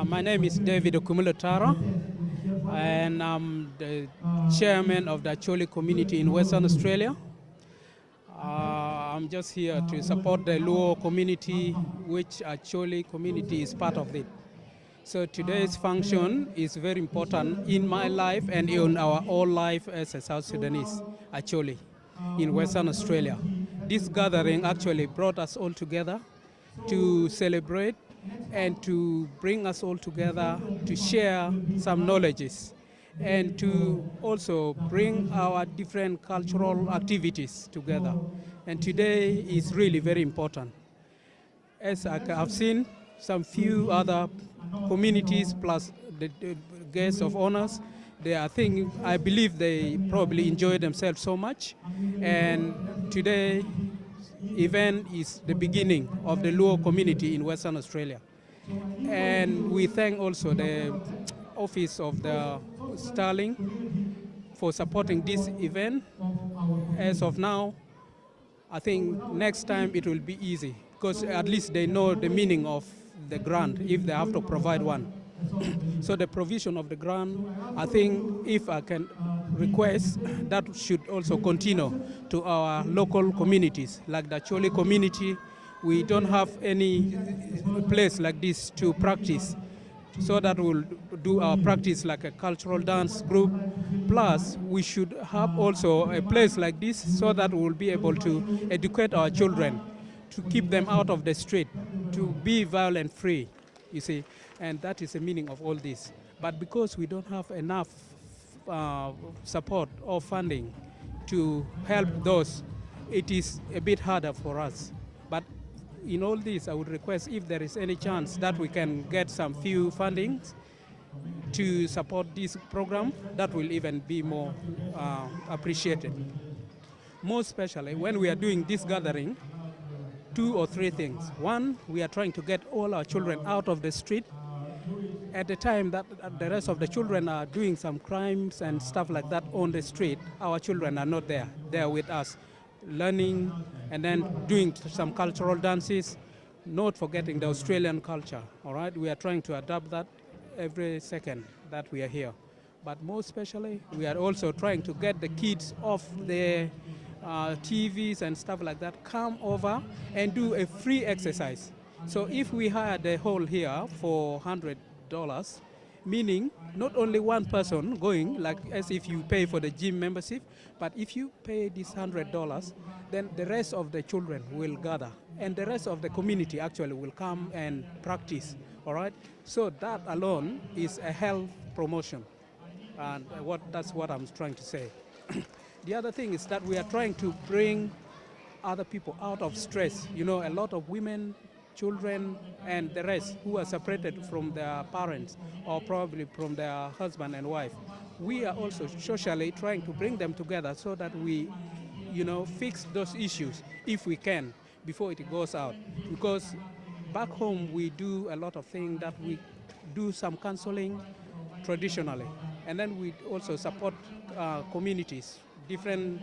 My name is David Okumulotara, and I'm the chairman of the Acholi community in Western Australia. I'm just here to support the Luo community, which Acholi community is part of it. So today's function is very important in my life and in our whole life as a South Sudanese, Acholi, in Western Australia. This gathering actually brought us all together to celebrate and to bring us all together to share some knowledges and to also bring our different cultural activities together. And today is really very important. As I've seen some few other communities plus the guests of honors, I believe they probably enjoy themselves so much. And today event is the beginning of the Luo community in Western Australia. And we thank also the office of the Starling for supporting this event. As of now, I think next time it will be easy because at least they know the meaning of the grant if they have to provide one. So the provision of the grant, I think if I can request, that should also continue to our local communities, like the Acholi community. We don't have any place like this to practice, so that we'll do our practice like a cultural dance group. Plus, we should have also a place like this so that we'll be able to educate our children, to keep them out of the street, to be violent free, you see. And that is the meaning of all this. But because we don't have enough support or funding to help those, it is a bit harder for us. But in all this, I would request if there is any chance that we can get some few fundings to support this program, that will even be more appreciated. Most especially when we are doing this gathering, 2 or 3 things. One, we are trying to get all our children out of the street. At the time that the rest of the children are doing some crimes and stuff like that on the street, our children are not there. They are with us, learning and then doing some cultural dances, not forgetting the Australian culture, all right? We are trying to adapt that every second that we are here. But most especially, we are also trying to get the kids off the TVs and stuff like that, come over and do a free exercise. So if we hire the hall here for $100, meaning not only one person going, like as if you pay for the gym membership, but if you pay this $100, then the rest of the children will gather, and the rest of the community actually will come and practice, all right? So that alone is a health promotion, and that's what I'm trying to say. The other thing is that we are trying to bring other people out of stress. You know, a lot of women, children, and the rest who are separated from their parents or probably from their husband and wife. We are also socially trying to bring them together so that we, fix those issues if we can before it goes out. Because back home we do a lot of things that we do some counseling traditionally, and then we also support communities, different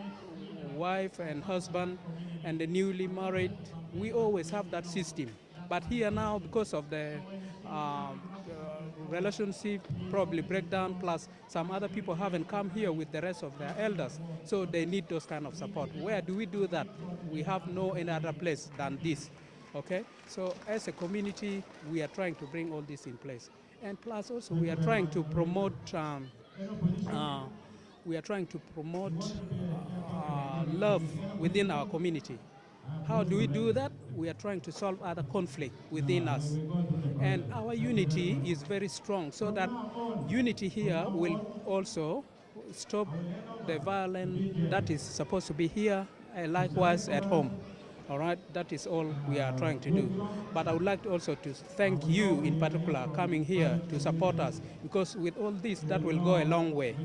wife and husband and the newly married. We always have that system. But here now, because of the relationship probably breakdown, plus some other people haven't come here with the rest of their elders, so they need those kind of support. Where do we do that? We have no any other place than this, okay? So as a community, we are trying to bring all this in place. And plus also we are trying to promote love within our community. How do we do that? We are trying to solve other conflict within us. And our unity is very strong, so that unity here will also stop the violence that is supposed to be here, and likewise at home. All right, that is all we are trying to do. But I would like also to thank you in particular coming here to support us, because with all this, that will go a long way.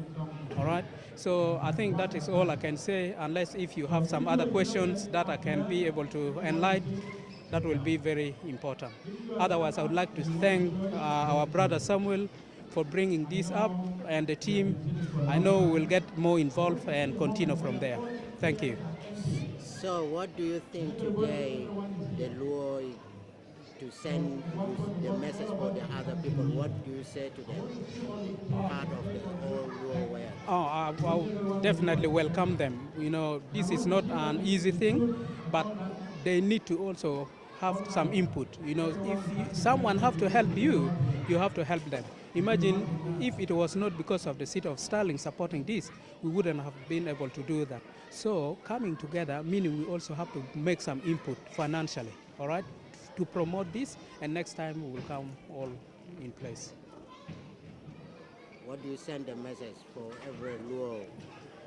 All right, so I think that is all I can say, unless if you have some other questions that I can be able to enlighten, that will be very important. Otherwise, I would like to thank our brother Samuel for bringing this up, and the team. I know we'll get more involved and continue from there. Thank you. So what do you think today the Luo to send the message for the other people, what do you say to them? Part of the whole Luo way. Oh, I will definitely welcome them. You know, this is not an easy thing, but they need to also have some input. You know, if someone have to help you, you have to help them. Imagine if it was not because of the city of Sterling supporting this, we wouldn't have been able to do that. So coming together, meaning we also have to make some input financially, all right, to promote this, and next time we will come all in place. What do you send the message for every Luo,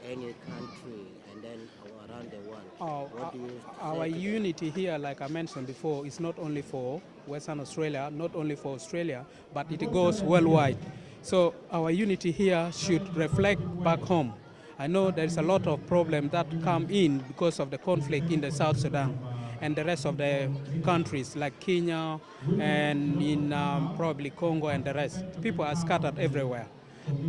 any country, and then around the world? What do you Our say to them? unity here, like I mentioned before, is not only for Western Australia, not only for Australia, but it goes worldwide. So our unity here should reflect back home. I know there is a lot of problems that come in because of the conflict in the South Sudan and the rest of the countries like Kenya and in probably Congo and the rest. People are scattered everywhere.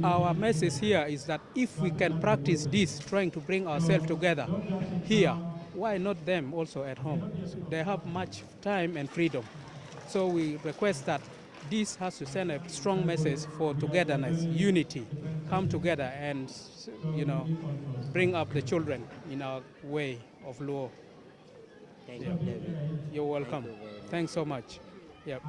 Our message here is that if we can practice this, trying to bring ourselves together here, why not them also at home? So they have much time and freedom. So we request that this has to send a strong message for togetherness, unity, come together and, you know, bring up the children in our way of Luo. Thank you, David. You're welcome. Thank you very much. Thanks so much. Yep.